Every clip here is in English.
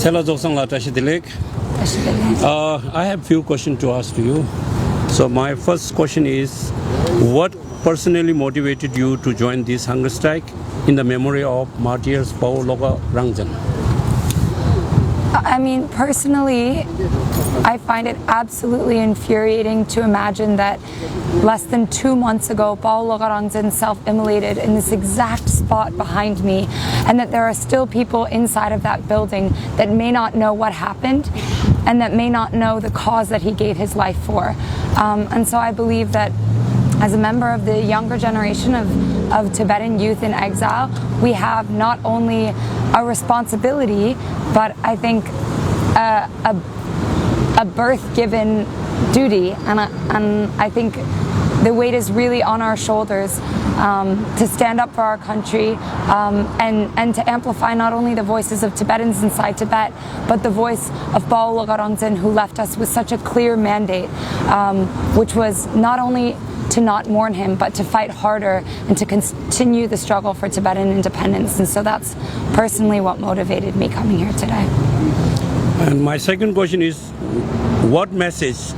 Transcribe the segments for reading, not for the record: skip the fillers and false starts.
Tsela I have few questions to ask to you. So my first question is, what personally motivated you to join this hunger strike in the memory of martyrs Paul Loga Rangjan? I mean, personally, I find it absolutely infuriating to imagine that less than 2 months ago, Paul Logarangzin self-immolated in this exact spot behind me, and that there are still people inside of that building that may not know what happened and that may not know the cause that he gave his life for. And so I believe that as a member of the younger generation of Tibetan youth in exile, we have not only a responsibility, but I think a birth-given duty, and I think the weight is really on our shoulders to stand up for our country and to amplify not only the voices of Tibetans inside Tibet, but the voice of Paul Logarangzin, who left us with such a clear mandate, which was not only to not mourn him, but to fight harder and to continue the struggle for Tibetan independence. And so that's personally what motivated me coming here today. And my second question is, what message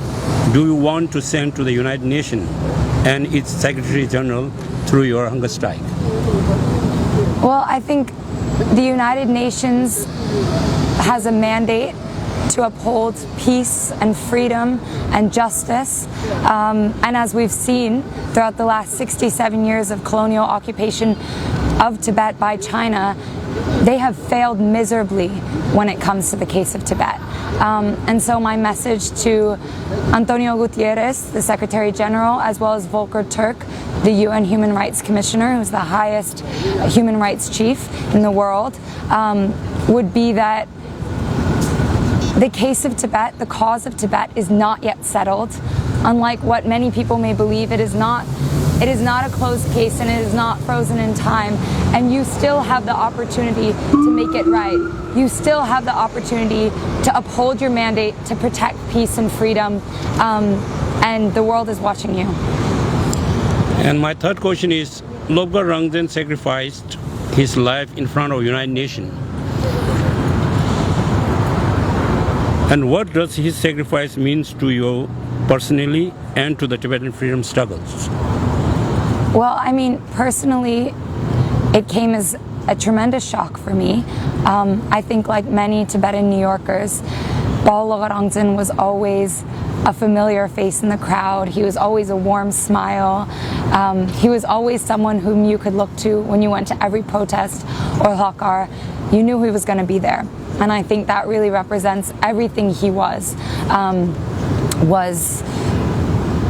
do you want to send to the United Nations and its Secretary General through your hunger strike? Well, I think the United Nations has a mandate to uphold peace and freedom and justice. And as we've seen throughout the last 67 years of colonial occupation of Tibet by China, they have failed miserably when it comes to the case of Tibet. And so my message to Antonio Gutierrez, the Secretary General, as well as Volker Turk, the UN Human Rights Commissioner, who's the highest human rights chief in the world, would be that the case of Tibet, the cause of Tibet, is not yet settled. Unlike what many people may believe, it is not a closed case and it is not frozen in time. And you still have the opportunity to make it right. You still have the opportunity to uphold your mandate, to protect peace and freedom, and the world is watching you. And my third question is, Lobgar Rangzin sacrificed his life in front of United Nations. And what does his sacrifice mean to you personally and to the Tibetan freedom struggles? Well, I mean, personally, it came as a tremendous shock for me. I think like many Tibetan New Yorkers, Paul Logarangzin was always a familiar face in the crowd. He was always a warm smile. He was always someone whom you could look to when you went to every protest or hakar. You knew he was going to be there. And I think that really represents everything he was,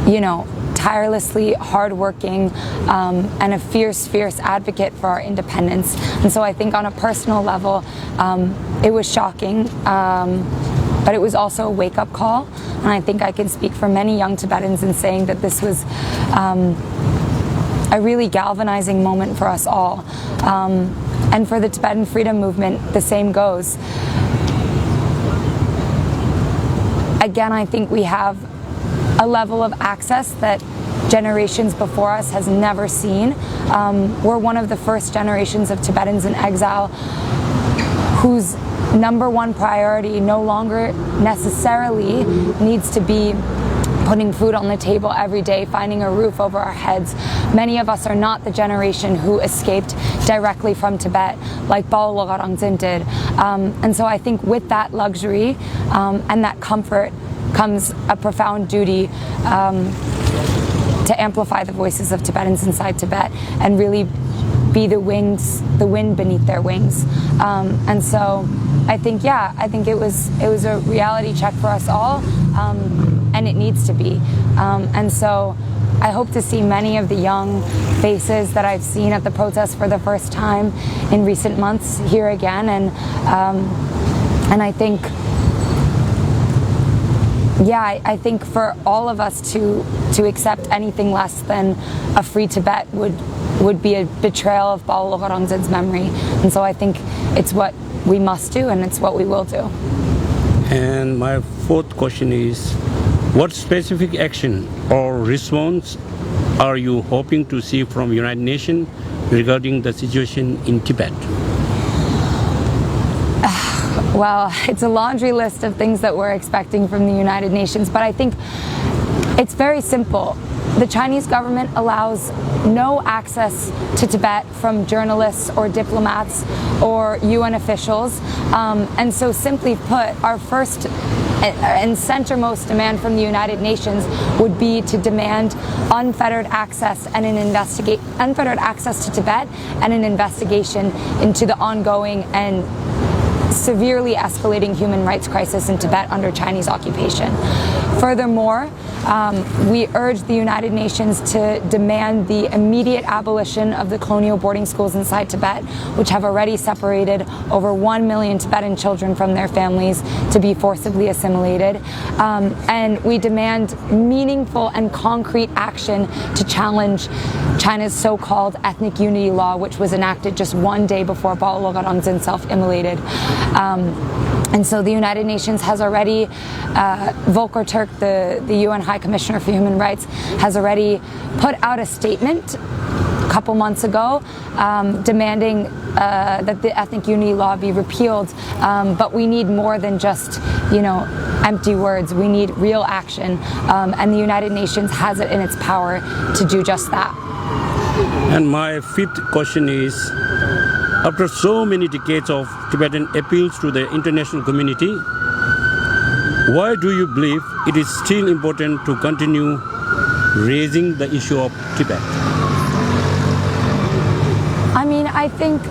you know, tirelessly hardworking and a fierce advocate for our independence. And so I think on a personal level, it was shocking, but it was also a wake-up call. And I think I can speak for many young Tibetans in saying that this was a really galvanizing moment for us all. And for the Tibetan freedom movement, the same goes. Again, I think we have a level of access that generations before us has never seen. We're one of the first generations of Tibetans in exile whose number one priority no longer necessarily needs to be putting food on the table every day, finding a roof over our heads. Many of us are not the generation who escaped directly from Tibet like Paul Logarangzin did. And so I think with that luxury and that comfort comes a profound duty to amplify the voices of Tibetans inside Tibet and really be the wind beneath their wings. And so I think, yeah, I think it was a reality check for us all. And it needs to be. And so I hope to see many of the young faces that I've seen at the protests for the first time in recent months here again. And I think, yeah, I think for all of us to accept anything less than a free Tibet would be a betrayal of Paul Logarangzin's memory. And so I think it's what we must do and it's what we will do. And my fourth question is, what specific action or response are you hoping to see from United Nations regarding the situation in Tibet? Well, it's a laundry list of things that we're expecting from the United Nations, but I think it's very simple. The Chinese government allows no access to Tibet from journalists or diplomats or UN officials. And so simply put, our first and centermost demand from the United Nations would be to demand unfettered access to Tibet and an investigation into the ongoing and severely escalating human rights crisis in Tibet under Chinese occupation. Furthermore, we urge the United Nations to demand the immediate abolition of the colonial boarding schools inside Tibet, which have already separated over 1 million Tibetan children from their families to be forcibly assimilated. And we demand meaningful and concrete action to challenge China's so-called ethnic unity law, which was enacted just one day before Baologa Rangzin self-immolated. And so the United Nations has already, Volker Turk, the UN High Commissioner for Human Rights, has already put out a statement a couple months ago demanding that the ethnic unity law be repealed. But we need more than just, empty words. We need real action. And the United Nations has it in its power to do just that. And my fifth question is, after so many decades of Tibetan appeals to the international community, why do you believe it is still important to continue raising the issue of Tibet? I think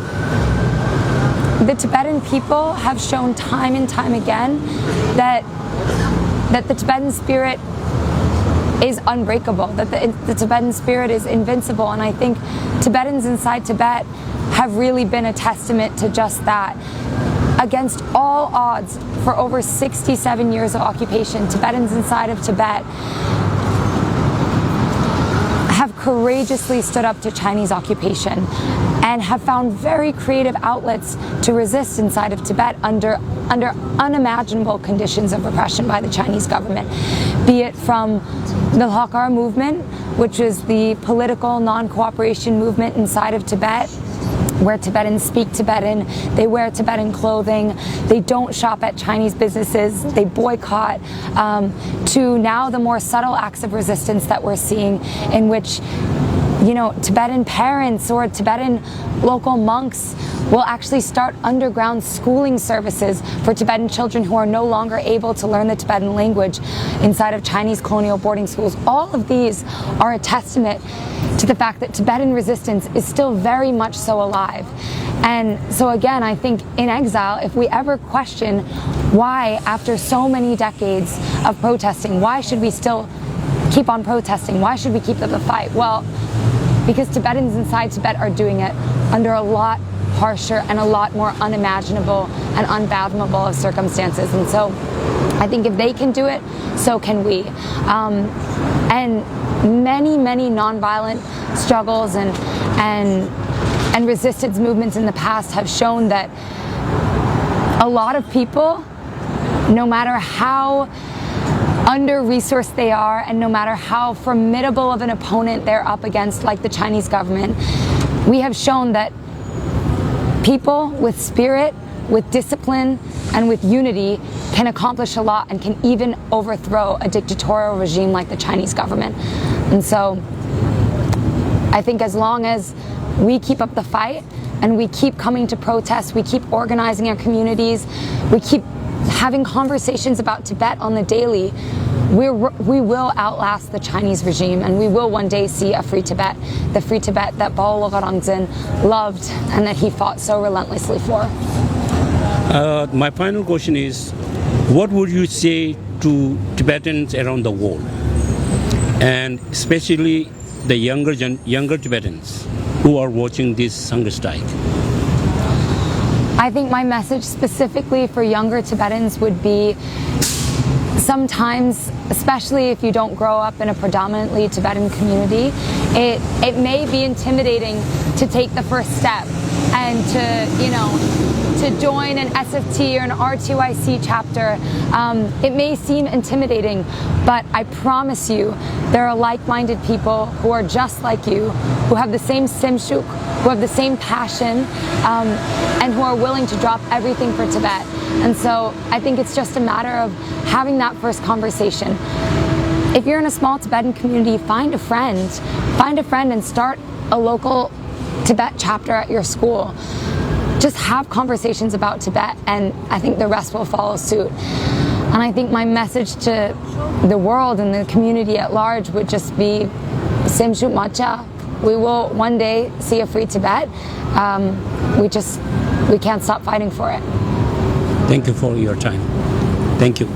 the Tibetan people have shown time and time again that the Tibetan spirit is unbreakable, that the Tibetan spirit is invincible, and I think Tibetans inside Tibet have really been a testament to just that. Against all odds, for over 67 years of occupation, Tibetans inside of Tibet have courageously stood up to Chinese occupation and have found very creative outlets to resist inside of Tibet under unimaginable conditions of repression by the Chinese government, be it from the Hakar movement, which is the political non-cooperation movement inside of Tibet, where Tibetans speak Tibetan, they wear Tibetan clothing, they don't shop at Chinese businesses, they boycott, to now the more subtle acts of resistance that we're seeing, in which Tibetan parents or Tibetan local monks will actually start underground schooling services for Tibetan children who are no longer able to learn the Tibetan language inside of Chinese colonial boarding schools. All of these are a testament to the fact that Tibetan resistance is still very much so alive. And so again, I think in exile, if we ever question why, after so many decades of protesting, why should we still keep on protesting? Why should we keep up the fight? Well, because Tibetans inside Tibet are doing it under a lot harsher and a lot more unimaginable and unfathomable of circumstances. And so I think if they can do it, so can we. And many nonviolent struggles and resistance movements in the past have shown that a lot of people, no matter how under-resourced they are and no matter how formidable of an opponent they're up against, like the Chinese government, we have shown that people with spirit, with discipline, and with unity can accomplish a lot and can even overthrow a dictatorial regime like the Chinese government. And so I think as long as we keep up the fight and we keep coming to protest, we keep organizing our communities, we keep having conversations about Tibet on the daily, we will outlast the Chinese regime, and we will one day see a free Tibet, the free Tibet that Baologa Rangzin loved and that he fought so relentlessly for. My final question is, what would you say to Tibetans around the world, and especially the younger Tibetans who are watching this hunger strike? I think my message specifically for younger Tibetans would be, sometimes, especially if you don't grow up in a predominantly Tibetan community, it may be intimidating to take the first step and to, to join an SFT or an R2IC chapter. It may seem intimidating, but I promise you there are like-minded people who are just like you, who have the same simshuk, who have the same passion, and who are willing to drop everything for Tibet. And so I think it's just a matter of having that first conversation. If you're in a small Tibetan community, find a friend and start a local Tibet chapter at your school. Just have conversations about Tibet, and I think the rest will follow suit. And I think my message to the world and the community at large would just be Simshut Matcha. We will one day see a free Tibet. We can't stop fighting for it. Thank you for your time. Thank you.